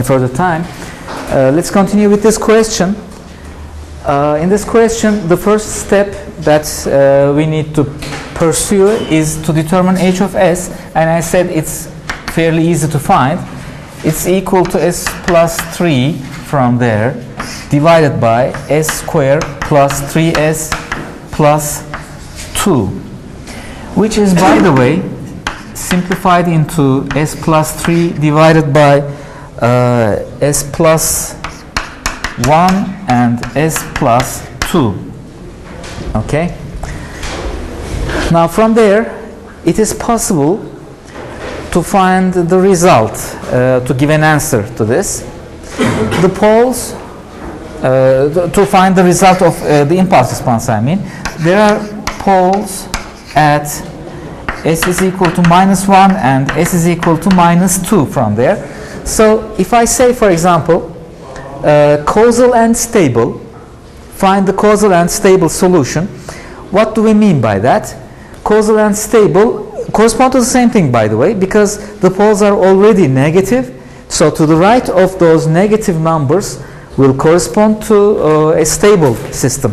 further time. Let's continue with this question. In this question, the first step that we need to pursue is to determine h of s, and I said it's fairly easy to find. It's equal to s plus 3 from there, divided by s squared plus 3s plus 2, which is, by the way, simplified into s plus 3 divided by s plus 1 and s plus 2. Okay? Now from there, it is possible to find the result, to give an answer to this. The poles, to find the result of the impulse response, I mean, there are poles at s is equal to -1 and s is equal to -2 from there. So if I say, for example, causal and stable, find the causal and stable solution, what do we mean by that? Causal and stable correspond to the same thing, by the way, because the poles are already negative. So to the right of those negative numbers will correspond to a stable system.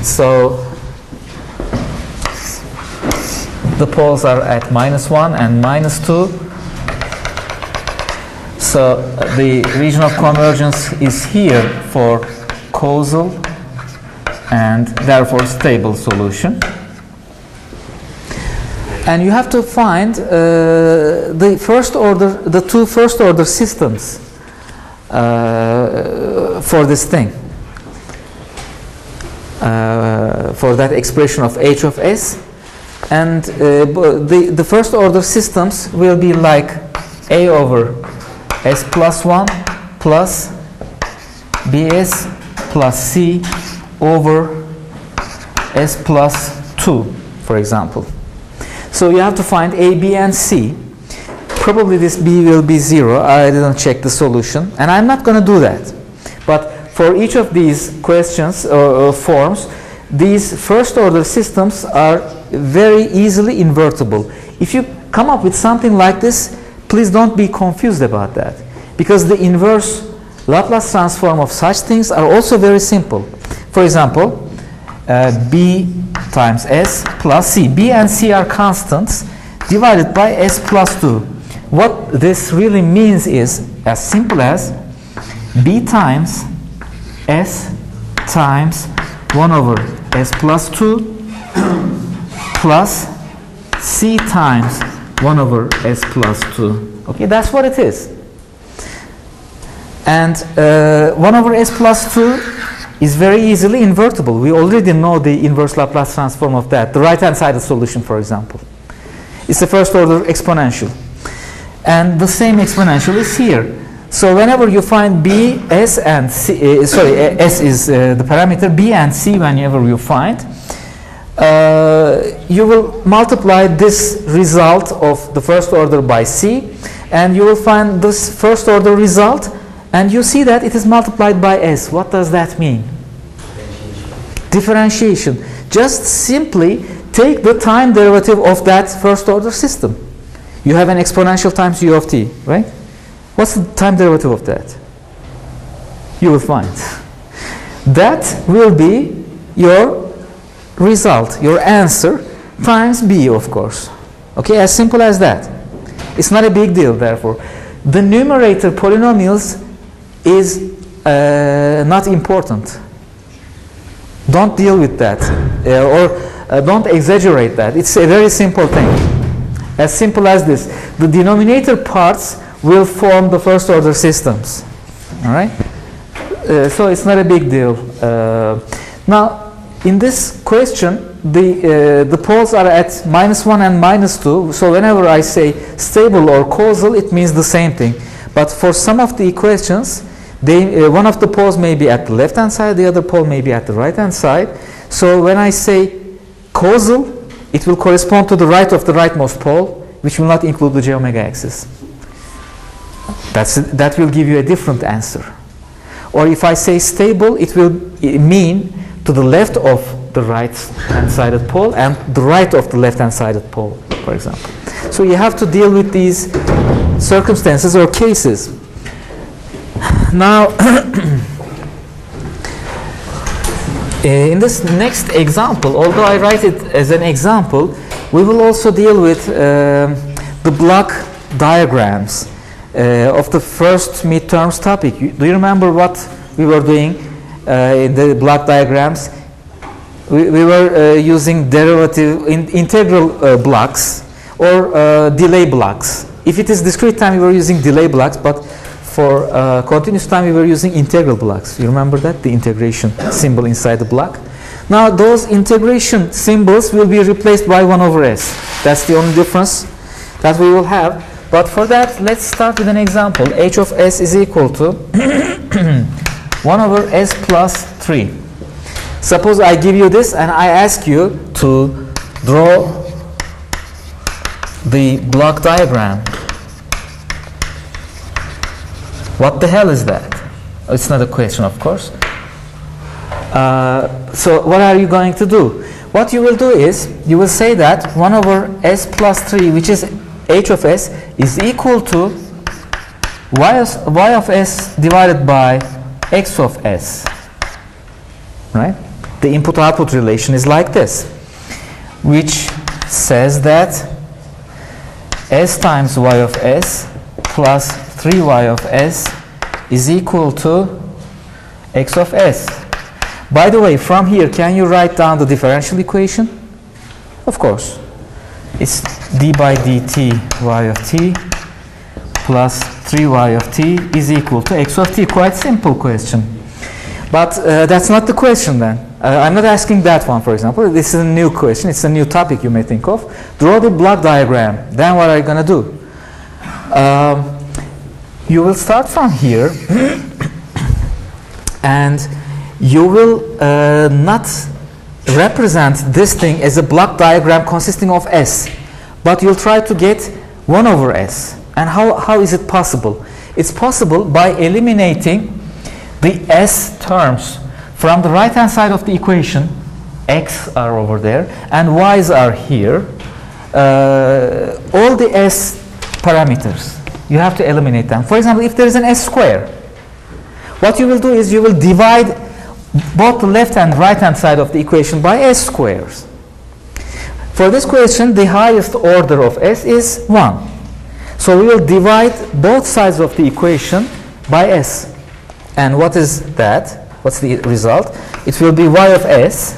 So the poles are at -1 and -2. So the region of convergence is here for causal and therefore stable solution. And you have to find the two first order systems for this thing, for that expression of h of s. And the first order systems will be like a over s plus 1 plus bs plus c over s plus 2, for example. So you have to find a, b, and c. Probably this b will be 0. I didn't check the solution, and I'm not going to do that. But for each of these questions or forms, these first order systems are very easily invertible. If you come up with something like this, please don't be confused about that, because the inverse Laplace transform of such things are also very simple. For example, b times s plus c. b and c are constants divided by s plus 2. What this really means is as simple as b times s times 1 over s plus 2 plus c times 1 over s plus 2. Okay, that's what it is. And 1 over s plus 2 is very easily invertible. We already know the inverse Laplace transform of that. The right-hand sided solution, for example. It's a first order exponential. And the same exponential is here. So whenever you find b, s, and c, s is the parameter, b and c, whenever you find, you will multiply this result of the first order by c, and you will find this first order result, and you see that it is multiplied by s. What does that mean? Differentiation. Just simply take the time derivative of that first order system. You have an exponential times u of t, right? What's the time derivative of that? You will find. That will be your result, your answer, times b, of course. Okay, as simple as that. It's not a big deal, therefore. The numerator polynomials is not important. Don't deal with that, or don't exaggerate that. It's a very simple thing. As simple as this. The denominator parts will form the first order systems. All right? So it's not a big deal. Now, in this question, the poles are at -1 and -2. So whenever I say stable or causal, it means the same thing. But for some of the equations, one of the poles may be at the left-hand side, the other pole may be at the right-hand side. So when I say causal, it will correspond to the right of the rightmost pole, which will not include the j omega axis. That will give you a different answer. Or if I say stable, it will mean to the left of the right-hand-sided pole and the right of the left-hand-sided pole, for example. So you have to deal with these circumstances or cases. Now, in this next example, although I write it as an example, we will also deal with the block diagrams of the first midterms topic. Do you remember what we were doing in the block diagrams? We were using derivative integral blocks or delay blocks. If it is discrete time, we were using delay blocks, but for continuous time, we were using integral blocks. You remember that? The integration symbol inside the block. Now, those integration symbols will be replaced by 1 over s. That's the only difference that we will have. But for that, let's start with an example. H of s is equal to 1 over s plus 3. Suppose I give you this and I ask you to draw the block diagram. What the hell is that? It's not a question, of course. So what are you going to do? What you will do is, you will say that 1 over s plus 3, which is h of s, is equal to y of s divided by x of s. Right? The input-output relation is like this, which says that s times y of s plus 3y of s is equal to x of s. By the way, from here, can you write down the differential equation? Of course. It's d by dt y of t plus 3y of t is equal to x of t. Quite simple question. But that's not the question then. I'm not asking that one, for example. This is a new question. It's a new topic you may think of. Draw the block diagram. Then what are you going to do? You will start from here and you will not represent this thing as a block diagram consisting of s, but you'll try to get 1 over s. And how is it possible? It's possible by eliminating the s terms from the right hand side of the equation. X are over there and y's are here. All the s parameters, you have to eliminate them. For example, if there is an s square, what you will do is you will divide both the left and right hand side of the equation by s squares. For this question, the highest order of s is 1. So we will divide both sides of the equation by s. And what is that? What's the result? It will be y of s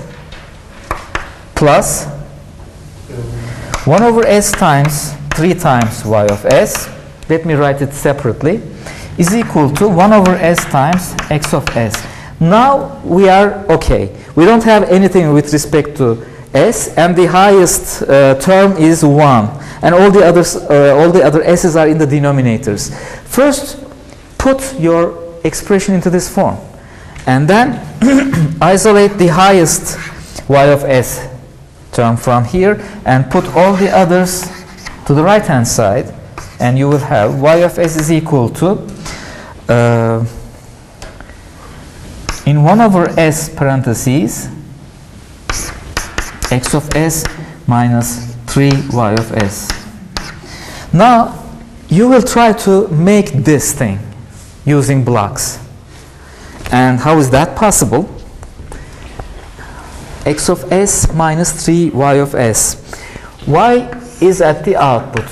plus 1 over s times 3 times y of s. Let me write it separately. Is equal to 1 over s times x of s. Now we are okay. We don't have anything with respect to s, and the highest term is 1, and all the other s's are in the denominators. First, put your expression into this form, and then isolate the highest y of s term from here, and put all the others to the right hand side, and you will have y of s is equal to in 1 over s parentheses x of s minus 3y of s. Now you will try to make this thing using blocks. And how is that possible? X of s minus 3y of s. Y is at the output.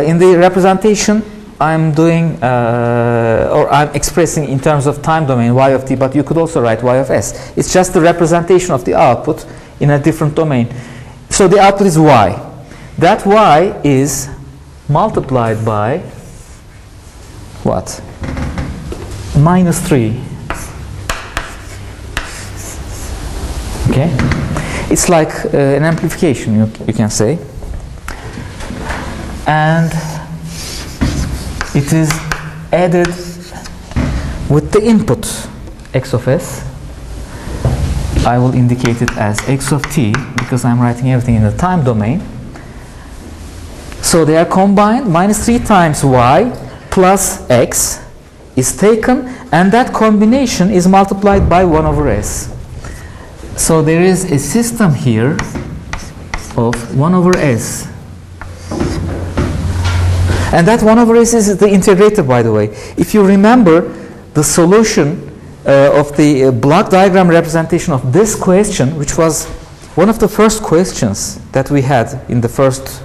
In the representation, I'm doing, or I'm expressing in terms of time domain y of t, but you could also write y of s. It's just the representation of the output in a different domain. So the output is y. That y is multiplied by what? Minus 3. Okay? It's like an amplification, you can say. And it is added with the input x of s. I will indicate it as x of t because I'm writing everything in the time domain. So they are combined. Minus 3 times y plus x is taken, and that combination is multiplied by 1 over s. So there is a system here of 1 over s. And that 1 over s is the integrator, by the way. If you remember the solution of the block diagram representation of this question, which was one of the first questions that we had in the first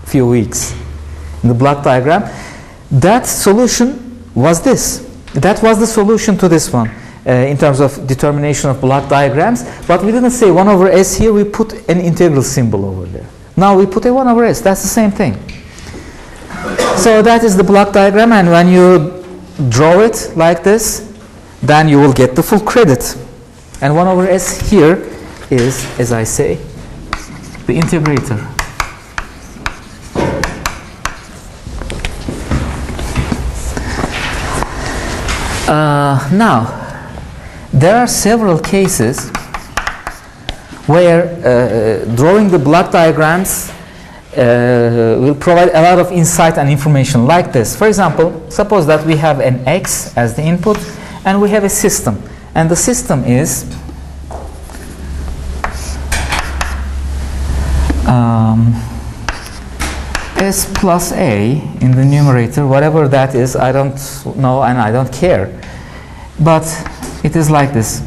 few weeks in the block diagram, that solution was this. That was the solution to this one in terms of determination of block diagrams, but we didn't say 1 over s here, we put an integral symbol over there. Now we put a 1 over s, that's the same thing. So that is the block diagram, and when you draw it like this, then you will get the full credit. And 1 over s here is, as I say, the integrator. Now, there are several cases where drawing the block diagrams will provide a lot of insight and information like this. For example, suppose that we have an x as the input and we have a system, and the system is s plus a in the numerator, whatever that is, I don't know and I don't care, but it is like this,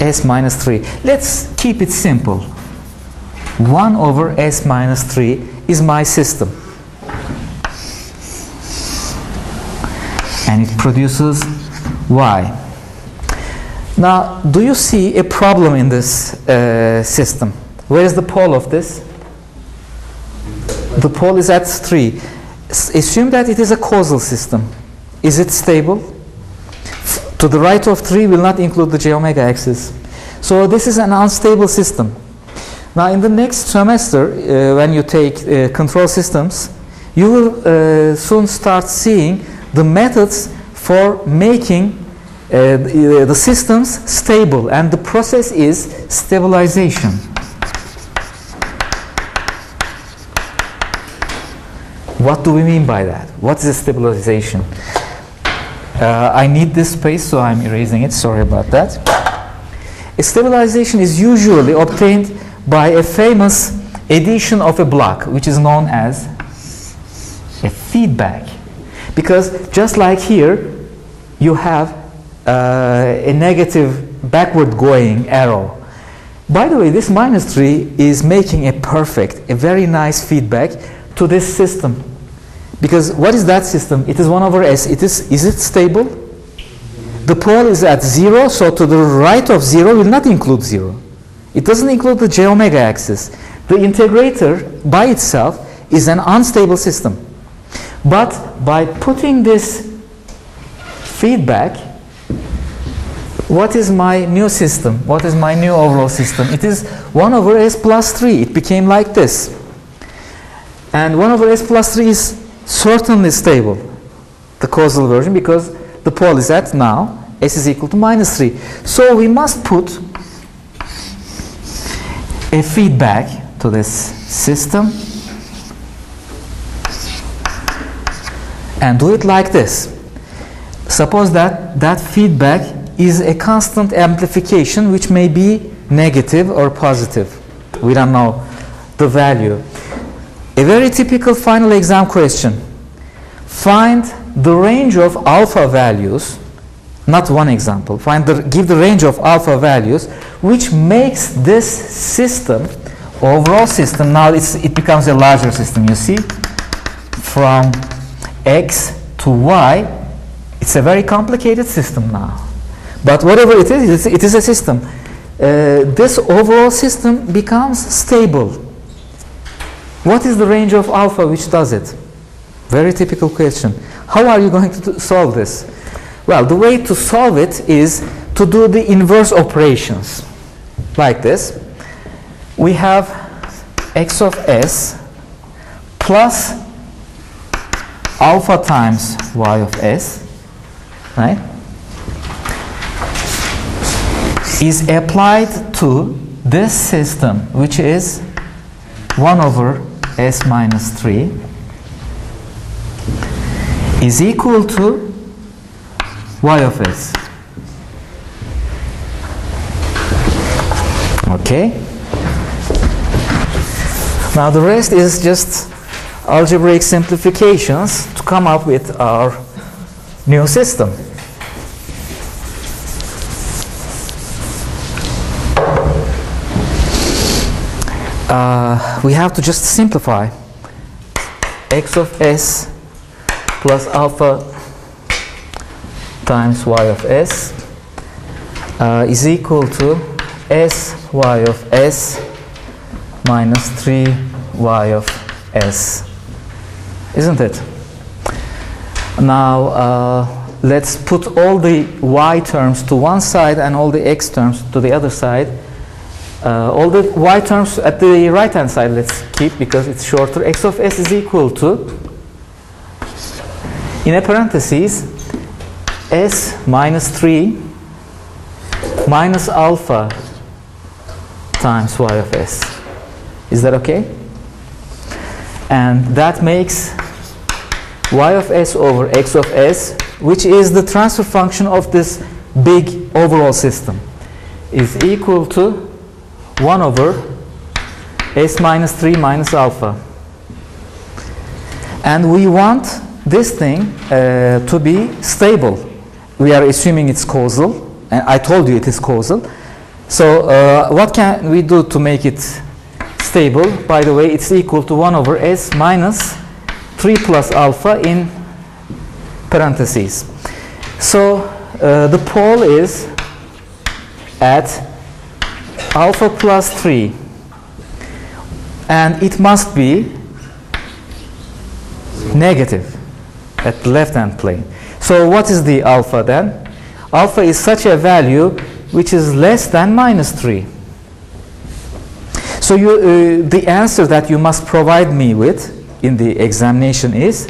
s minus 3. Let's keep it simple. 1 over s minus 3 is my system, and it produces y. Now, do you see a problem in this system? Where is the pole of this? The pole is at 3. Assume that it is a causal system. Is it stable? To the right of 3 will not include the j omega axis. So this is an unstable system. Now in the next semester, when you take control systems, you will soon start seeing the methods for making the systems stable, and the process is stabilization. What do we mean by that? What is stabilization? I need this space, so I'm erasing it. Sorry about that. A stabilization is usually obtained by a famous addition of a block, which is known as a feedback. Because just like here, you have a negative backward going arrow. By the way, this minus 3 is making a perfect, a very nice feedback to this system. Because what is that system? It is 1 over s. Is it stable? The pole is at 0, so to the right of 0 will not include 0. It doesn't include the j omega axis. The integrator by itself is an unstable system. But by putting this feedback, what is my new system? What is my new overall system? It is 1 over s plus 3. It became like this. And 1 over s plus 3 is certainly stable, the causal version, because the pole is at now s is equal to minus 3. So we must put a feedback to this system and do it like this. Suppose that that feedback is a constant amplification, which may be negative or positive. We don't know the value. A very typical final exam question. Find the range of alpha values, not one example, give the range of alpha values which makes this system, overall system, now it becomes a larger system, you see, from x to y. It's a very complicated system now. But whatever it is a system. This overall system becomes stable. What is the range of alpha which does it? Very typical question. How are you going to solve this? Well, the way to solve it is to do the inverse operations. Like this. We have x of s plus alpha times y of s, right, is applied to this system, which is 1 over s minus 3 is equal to y of s. Okay? Now the rest is just algebraic simplifications to come up with our new system. We have to just simplify. X of s plus alpha times y of s is equal to sy of s minus 3y of s, isn't it? Now let's put all the y terms to one side and all the x terms to the other side. All the y terms at the right hand side let's keep because it's shorter. X of s is equal to, in a parentheses, s minus 3 minus alpha times y of s. Is that okay? And that makes y of s over x of s, which is the transfer function of this big overall system, is equal to 1 over s minus 3 minus alpha. And we want this thing to be stable. We are assuming it's causal, and I told you it is causal. So what can we do to make it stable? By the way, it's equal to 1 over s minus 3 plus alpha in parentheses. So the pole is at alpha plus 3, and it must be negative at the left hand plane. So what is the alpha then? Alpha is such a value which is less than minus 3. So the answer that you must provide me with in the examination is,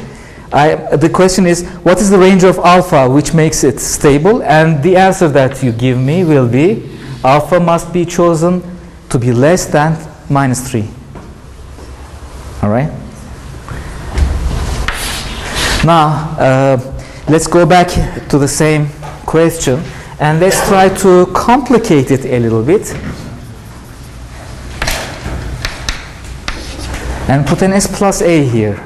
the question is, what is the range of alpha which makes it stable? And the answer that you give me will be, alpha must be chosen to be less than minus 3. All right? Now, let's go back to the same question and let's try to complicate it a little bit and put an s plus a here.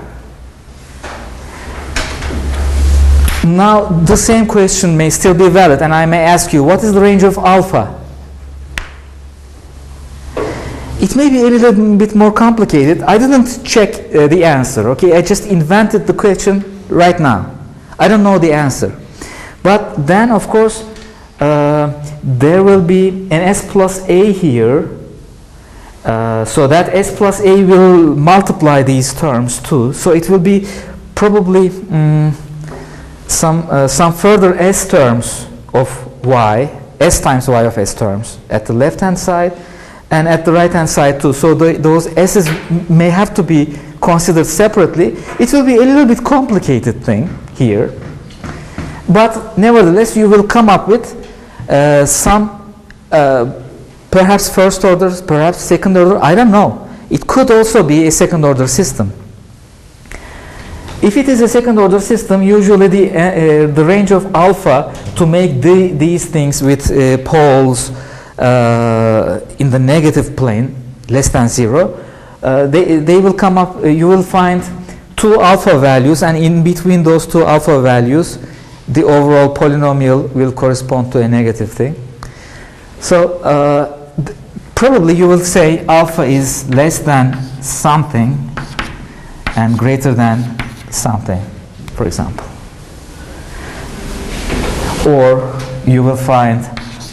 Now, the same question may still be valid, and I may ask you, what is the range of alpha? It may be a little bit more complicated. I didn't check the answer, okay? I just invented the question right now. I don't know the answer. But then, of course, there will be an s plus a here. So that s plus a will multiply these terms too. So it will be probably some further s terms of y, s times y of s terms at the left hand side and at the right hand side too. So those s's may have to be considered separately. It will be a little bit complicated thing here, but nevertheless you will come up with some perhaps first order, perhaps second order, I don't know. It could also be a second order system. If it is a second order system, usually the range of alpha to make these things with poles in the negative plane, less than 0, they will come up, you will find 2 alpha values, and in between those 2 alpha values, the overall polynomial will correspond to a negative thing. So probably you will say alpha is less than something and greater than something, for example. Or you will find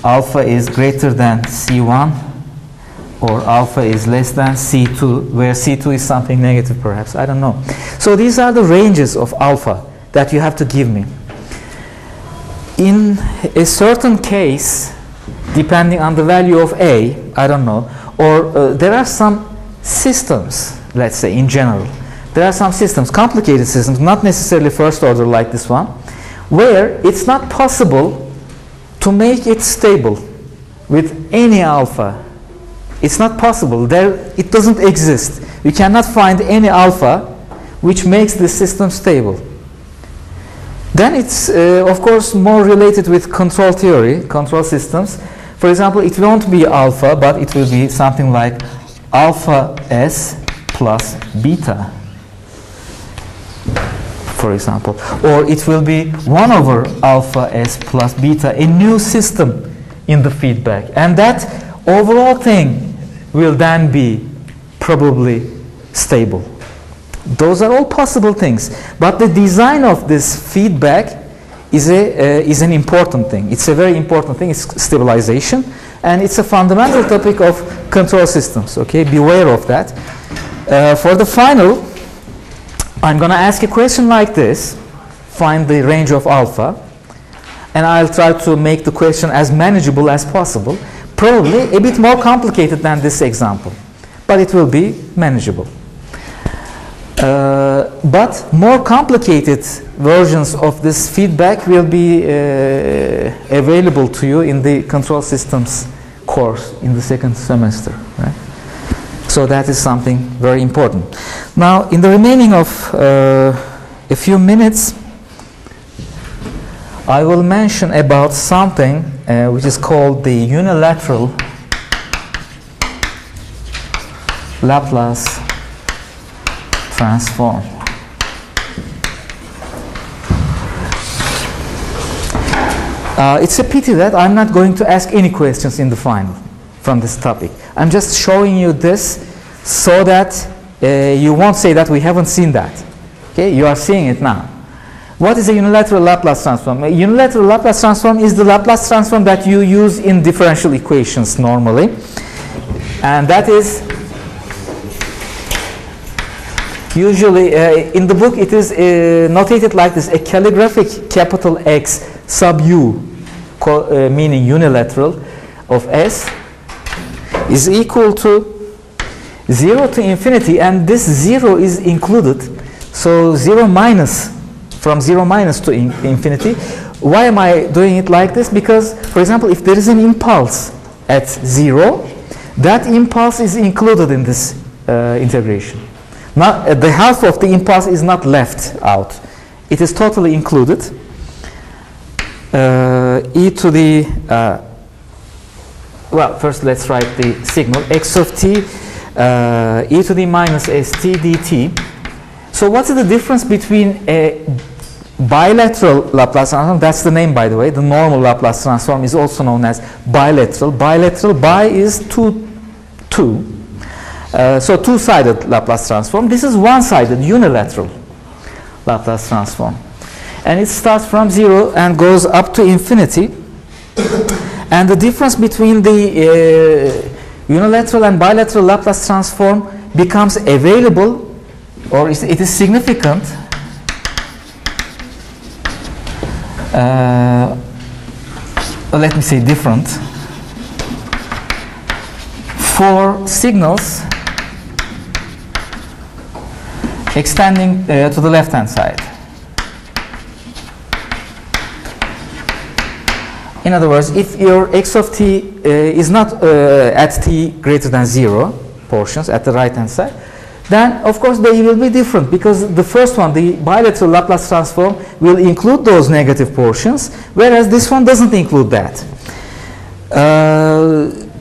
alpha is greater than C1 or alpha is less than C2, where C2 is something negative perhaps, I don't know. So these are the ranges of alpha that you have to give me. In a certain case, depending on the value of A, I don't know, or there are some systems, let's say in general, there are some systems, complicated systems, not necessarily first order like this one, where it's not possible to make it stable with any alpha. It's not possible. It doesn't exist. We cannot find any alpha which makes the system stable. Then it's, of course, more related with control theory, control systems. For example, it won't be alpha, but it will be something like alpha s plus beta. for example, or it will be 1 over alpha s plus beta, a new system in the feedback, and that overall thing will then be probably stable. Those are all possible things, but the design of this feedback is an important thing. It's a very important thing. It's stabilization, and it's a fundamental topic of control systems. Okay, beware of that. For the final, I'm going to ask a question like this: find the range of alpha, and I'll try to make the question as manageable as possible. Probably a bit more complicated than this example, but it will be manageable. But more complicated versions of this feedback will be available to you in the control systems course in the second semester, right? So that is something very important. Now, in the remaining of a few minutes, I will mention about something which is called the unilateral Laplace transform. It's a pity that I'm not going to ask any questions in the final from this topic. I'm just showing you this so that you won't say that we haven't seen that. Okay, you are seeing it now. What is a unilateral Laplace transform? A unilateral Laplace transform is the Laplace transform that you use in differential equations normally, and that is usually, in the book, it is notated like this: a calligraphic capital X sub u, meaning unilateral, of S is equal to 0 to infinity, and this 0 is included. So 0 minus, from 0 minus to infinity. Why am I doing it like this? Because, for example, if there is an impulse at 0, that impulse is included in this integration. Not, the half of the impulse is not left out. It is totally included. E to the, well, first let's write the signal. X of t, e to the minus st dt. So what's the difference between a bilateral Laplace transform? That's the name, by the way. The normal Laplace transform is also known as bilateral. Bilateral, bi is two. So two-sided Laplace transform. This is one-sided, unilateral Laplace transform. And it starts from 0 and goes up to infinity. And the difference between the unilateral and bilateral Laplace transform becomes available, or it is significant, let me say different, for signals extending to the left-hand side. In other words, if your x of t is not at t greater than 0 portions at the right-hand side, then of course they will be different, because the first one, the bilateral Laplace transform, will include those negative portions, whereas this one doesn't include that.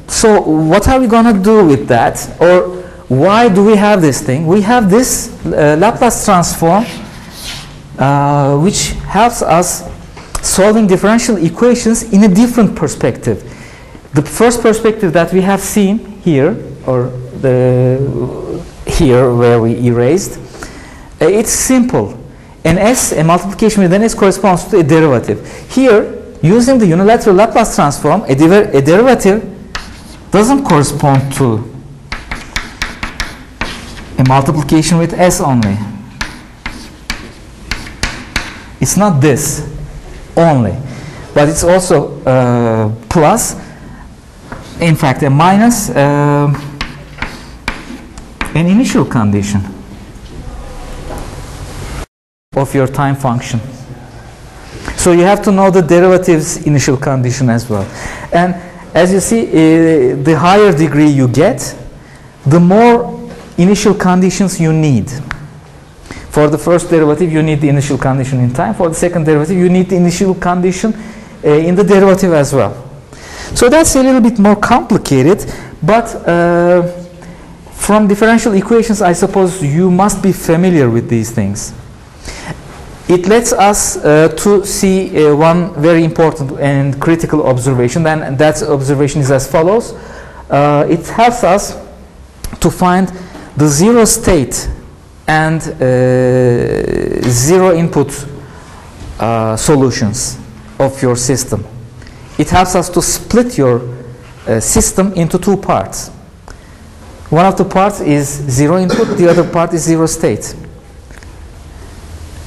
So what are we going to do with that? Or why do we have this thing? We have this Laplace transform which helps us solving differential equations in a different perspective. The first perspective that we have seen here, or here where we erased, it's simple. An s, a multiplication with an s, corresponds to a derivative. Here, using the unilateral Laplace transform, a derivative doesn't correspond to a multiplication with s only. It's not this only, but it's also plus, in fact a minus, an initial condition of your time function. So you have to know the derivative's initial condition as well. And as you see, the higher degree you get, the more initial conditions you need. For the first derivative, you need the initial condition in time. For the second derivative, you need the initial condition in the derivative as well. So that's a little bit more complicated, but from differential equations, I suppose you must be familiar with these things. it lets us to see one very important and critical observation, and that observation is as follows. It helps us to find the zero state and zero input solutions of your system. It helps us to split your system into two parts. One of the parts is zero input, the other part is zero state.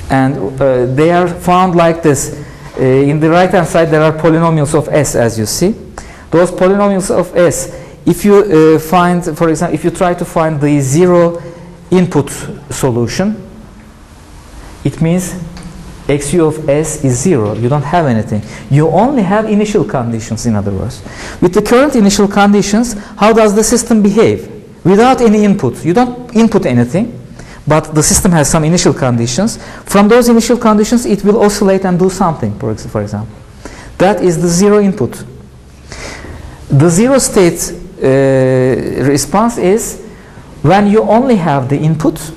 And they are found like this. In the right hand side there are polynomials of S, as you see. Those polynomials of S, if you find, for example, if you try to find the zero input solution, it means xu of S is 0. You don't have anything. You only have initial conditions, in other words. With the current initial conditions, how does the system behave? Without any input. You don't input anything, but the system has some initial conditions. From those initial conditions, it will oscillate and do something, for example. That is the zero input. The zero state response is when you only have the input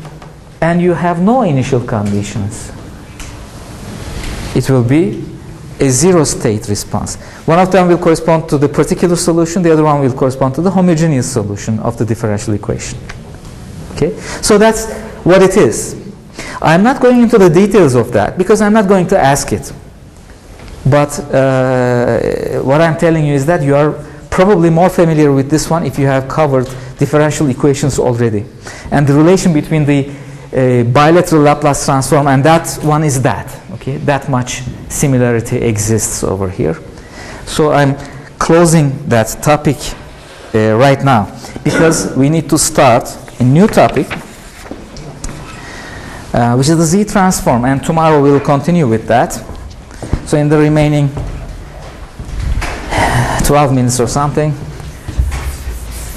and you have no initial conditions. It will be a zero state response. One of them will correspond to the particular solution, the other one will correspond to the homogeneous solution of the differential equation. Okay? So that's what it is. I'm not going into the details of that because I'm not going to ask it. But what I'm telling you is that you are probably more familiar with this one if you have covered differential equations already. And the relation between the bilateral Laplace transform and that one is that. Okay, that much similarity exists over here. So I'm closing that topic right now because we need to start a new topic, which is the Z transform, and tomorrow we will continue with that. So in the remaining 12 minutes or something,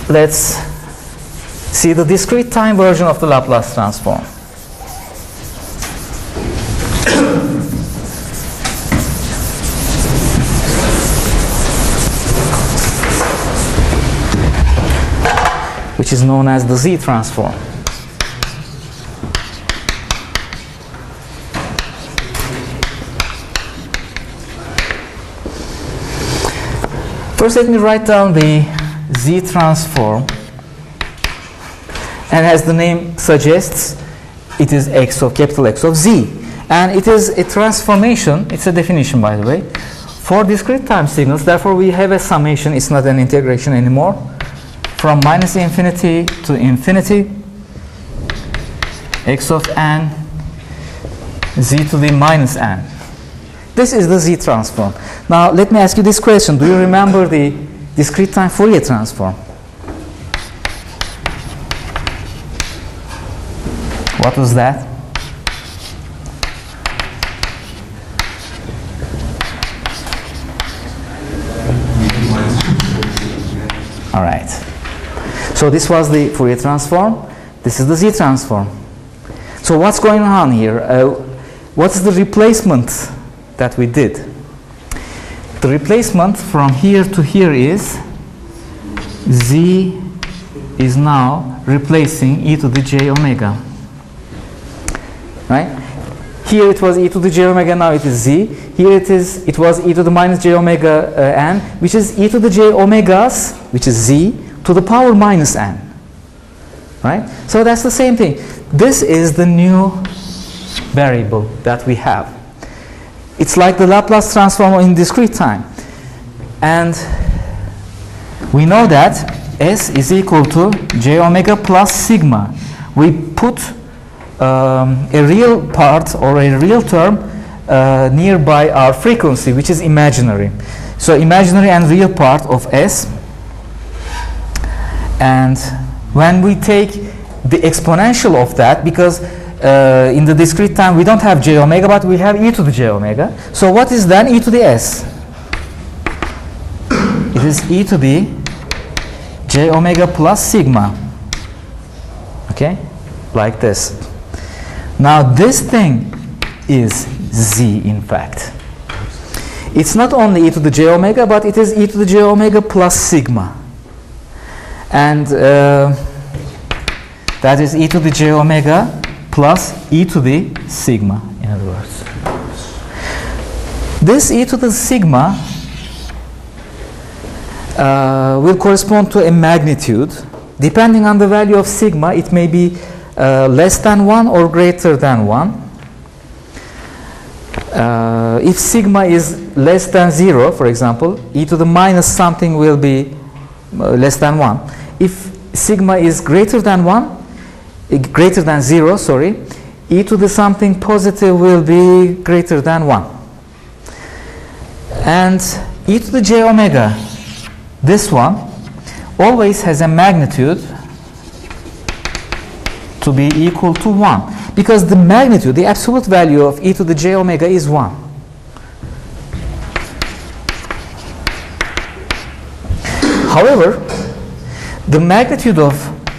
let's see the discrete time version of the Laplace transform. Which is known as the Z transform. First, let me write down the Z transform, and as the name suggests, it is X of capital X of Z, and it is a transformation. It's a definition, by the way, for discrete time signals. Therefore, we have a summation. It's not an integration anymore. From minus infinity to infinity, X of n, Z to the minus n. This is the Z transform. Now, let me ask you this question. Do you remember the discrete time Fourier transform? What was that? All right. So this was the Fourier transform. This is the Z transform. So what's going on here? What's the replacement that we did? The replacement from here to here is Z is now replacing e to the j omega. Right? Here it was e to the j omega, now it is Z. Here it was e to the minus j omega n, which is e to the j omegas, which is Z, to the power minus n. Right? So that's the same thing. This is the new variable that we have. It's like the Laplace transform in discrete time. And we know that S is equal to j omega plus sigma. We put a real part or a real term nearby our frequency, which is imaginary. So imaginary and real part of S. And when we take the exponential of that, because in the discrete time we don't have j omega, but we have e to the j omega. So what is then e to the s? It is e to the j omega plus sigma. Okay? Like this. Now this thing is Z, in fact. It's not only e to the j omega, but it is e to the j omega plus sigma. And that is e to the j omega plus e to the sigma, in other words. This e to the sigma will correspond to a magnitude. Depending on the value of sigma, it may be less than 1 or greater than 1. If sigma is less than 0, for example, e to the minus something will be less than 1. If sigma is greater than 0, sorry, e to the something positive will be greater than 1. And e to the j omega, this one, always has a magnitude to be equal to 1. Because the magnitude, the absolute value of e to the j omega is 1. However, the magnitude of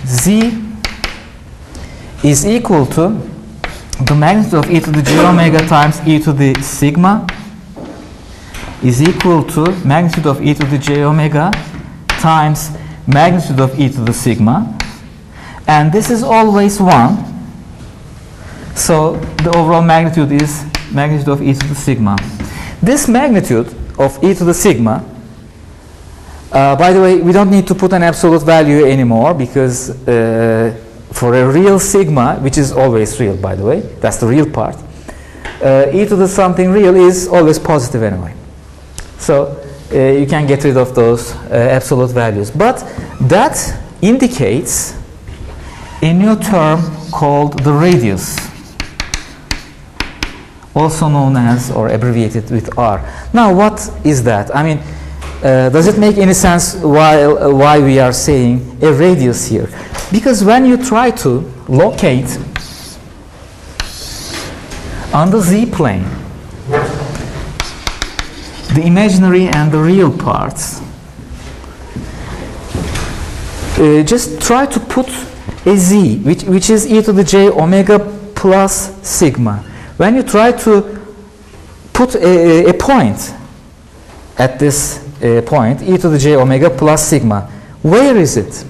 z is equal to the magnitude of e to the j omega times e to the sigma is equal to magnitude of e to the j omega times magnitude of e to the sigma, and this is always 1. So the overall magnitude is magnitude of e to the sigma. This magnitude of e to the sigma, by the way, we don't need to put an absolute value anymore, because for a real sigma, which is always real, by the way, that's the real part, e to the something real is always positive anyway. So you can get rid of those absolute values. But that indicates a new term called the radius, also known as, or abbreviated with R. Now, what is that? I mean, does it make any sense why we are saying a radius here? Because when you try to locate on the z-plane the imaginary and the real parts, just try to put a z, which is e to the j omega plus sigma. When you try to put a point at this point, e to the j omega plus sigma, where is it?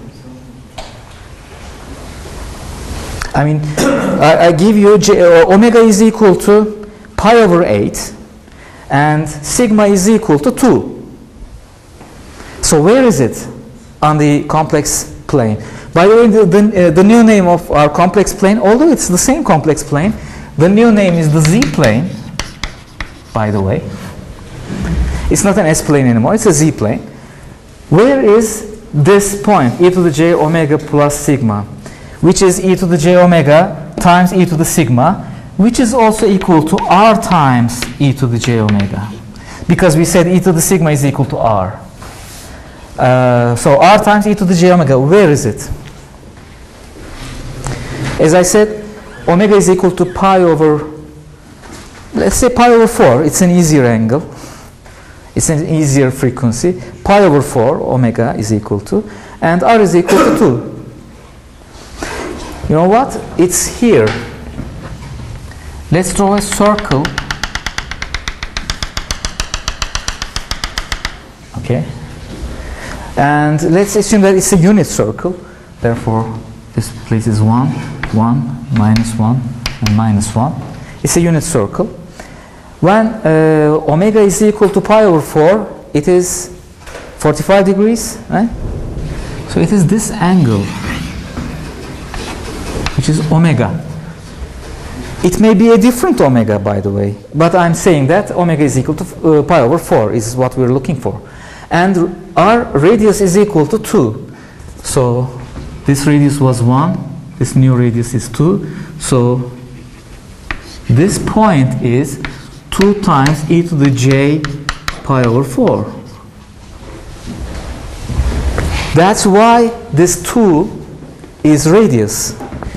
I mean, I give you omega is equal to pi over 8, and sigma is equal to 2. So where is it on the complex plane? By the way, the new name of our complex plane, although it's the same complex plane, the new name is the z-plane, by the way. It's not an s-plane anymore, it's a z-plane. Where is this point, e to the j omega plus sigma, which is e to the j omega times e to the sigma, which is also equal to r times e to the j omega, because we said e to the sigma is equal to r. So r times e to the j omega, where is it? As I said, omega is equal to pi over, let's say pi over 4. It's an easier angle. It's an easier frequency. Pi over 4 omega is equal to, and r is equal to 2. You know what? It's here. Let's draw a circle. Okay. And let's assume that it's a unit circle. Therefore, this place is 1, 1, minus 1, and minus 1. It's a unit circle. When omega is equal to pi over 4, it is 45 degrees, right? So it is this angle, which is omega. It may be a different omega, by the way, but I'm saying that omega is equal to pi over 4 is what we're looking for. And our radius is equal to 2. So this radius was 1, this new radius is 2. So this point is 2 times e to the j pi over 4. That's why this 2 is radius,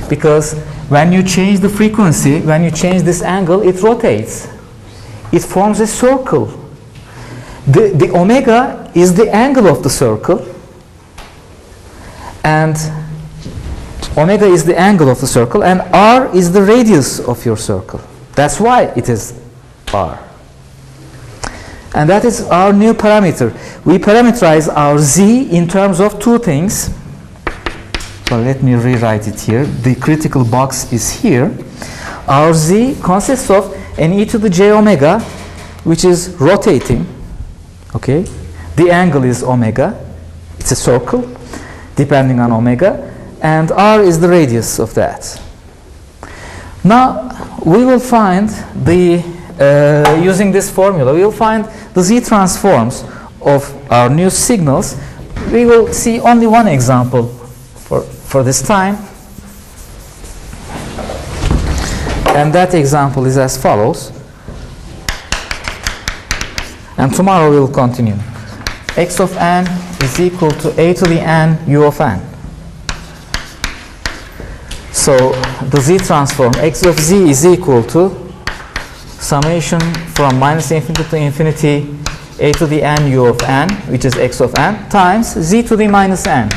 because when you change the frequency, when you change this angle, it rotates. It forms a circle. The omega is the angle of the circle, and omega is the angle of the circle, and r is the radius of your circle. That's why it is r. And that is our new parameter. We parameterize our z in terms of two things. So let me rewrite it here. The critical box is here. our z consists of an e to the j omega, which is rotating. Okay, the angle is omega. It's a circle, depending on omega, and r is the radius of that. Now we will find the using this formula, we will find the z transforms of our new signals. We will see only one example for this time, and that example is as follows, and tomorrow we will continue. X of n is equal to a to the n u of n. So the z transform x of z is equal to summation from minus infinity to infinity a to the n u of n, which is x of n, times z to the minus n.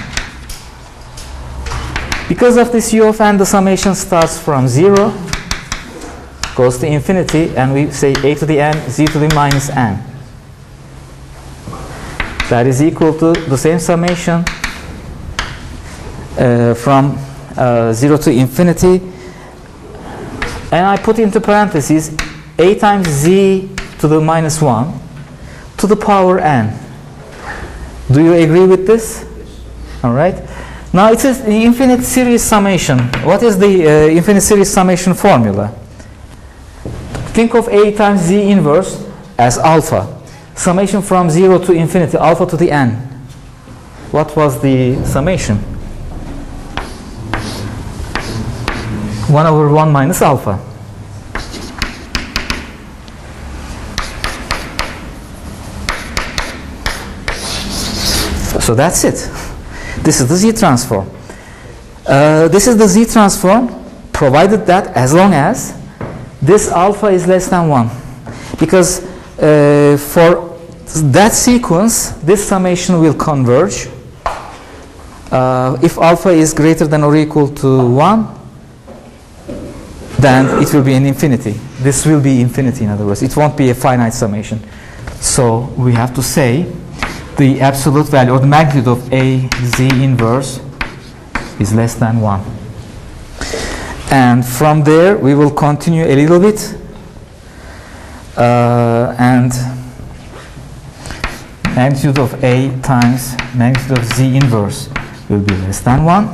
Because of this u of n, the summation starts from 0, goes to infinity, and we say a to the n, z to the minus n. That is equal to the same summation from 0 to infinity. And I put into parentheses a times z to the minus 1 to the power n. Do you agree with this? All right. Now it is the infinite series summation. What is the infinite series summation formula? Think of a times z inverse as alpha. Summation from 0 to infinity, alpha to the n. What was the summation? 1 over 1 minus alpha. So that's it. This is the z transform. This is the z transform, provided that as long as this alpha is less than 1. Because for that sequence, this summation will converge. If alpha is greater than or equal to 1, then it will be an infinity. This will be infinity, in other words. It won't be a finite summation. So we have to say the absolute value or the magnitude of a z inverse is less than 1. And from there, we will continue a little bit. And magnitude of a times magnitude of z inverse will be less than 1.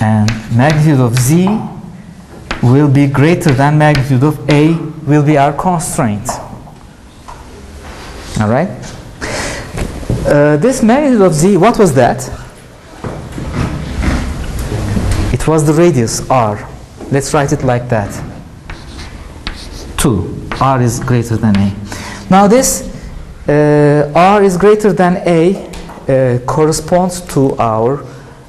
And magnitude of z will be greater than magnitude of a, will be our constraint. All right? This magnitude of z, what was that? It was the radius r. Let's write it like that. 2. R is greater than a. Now this r is greater than a corresponds to our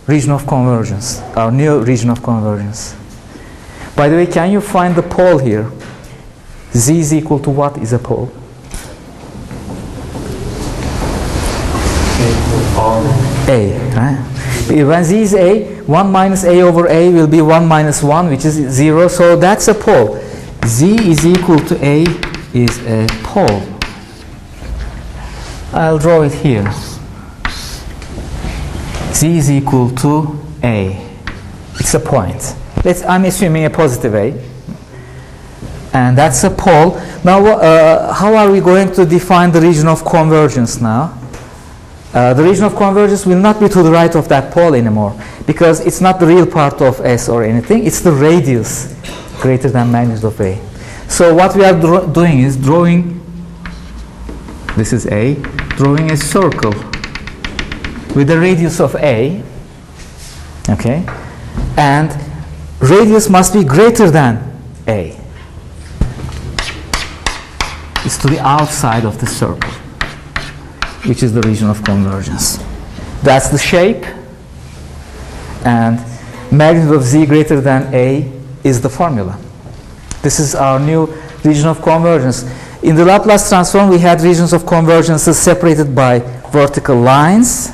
region of convergence, our new region of convergence. By the way, can you find the pole here? Z is equal to what is a pole? A, right? When z is a, 1 minus a over a will be 1 minus 1, which is 0. So that's a pole. Z is equal to a is a pole. I'll draw it here. Z is equal to a. It's a point. I'm assuming a positive a. And that's a pole. Now, how are we going to define the region of convergence now? The region of convergence will not be to the right of that pole anymore, because it's not the real part of S or anything. It's the radius greater than magnitude of A. So what we are doing is drawing, this is A, drawing a circle with a radius of A, okay, and radius must be greater than A. It's to the outside of the circle, which is the region of convergence. That's the shape, and magnitude of z greater than a is the formula. This is our new region of convergence. In the Laplace transform, we had regions of convergence separated by vertical lines.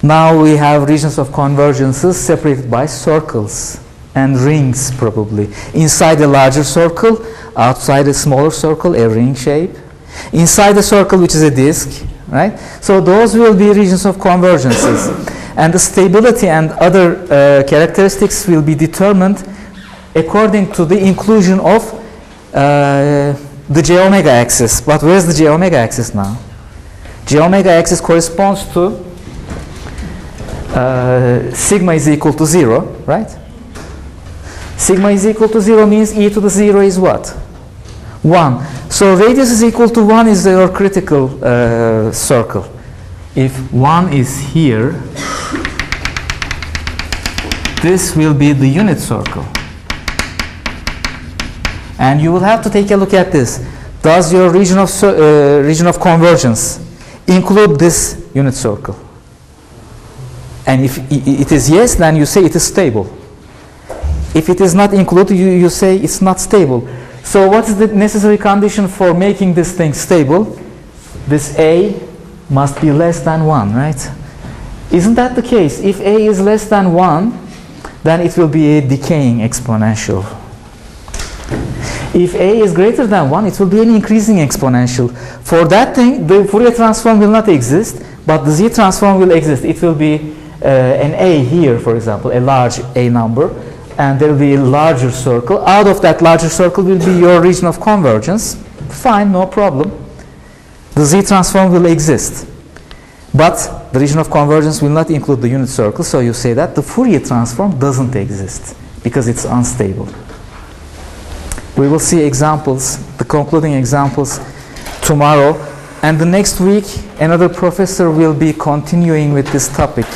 Now we have regions of convergences separated by circles and rings, probably. Inside a larger circle, outside a smaller circle, a ring shape. Inside a circle, which is a disk, right? So those will be regions of convergences. And the stability and other characteristics will be determined according to the inclusion of the j omega axis. But where's the j omega axis now? J omega axis corresponds to sigma is equal to 0, right? Sigma is equal to 0 means e to the 0 is what? 1. So radius is equal to 1 is your critical circle. If 1 is here, this will be the unit circle. And you will have to take a look at this. Does your region of convergence include this unit circle? And if it is yes, then you say it is stable. If it is not included, you say it's not stable. So what is the necessary condition for making this thing stable? This A must be less than 1, right? Isn't that the case? If A is less than 1, then it will be a decaying exponential. If A is greater than 1, it will be an increasing exponential. For that thing, the Fourier transform will not exist, but the Z transform will exist. It will be an A here, for example, a large A number, and there will be a larger circle. Out of that larger circle will be your region of convergence. Fine, no problem. The Z transform will exist. But the region of convergence will not include the unit circle, so you say that the Fourier transform doesn't exist because it's unstable. We will see examples, the concluding examples, tomorrow. And the next week, another professor will be continuing with this topic.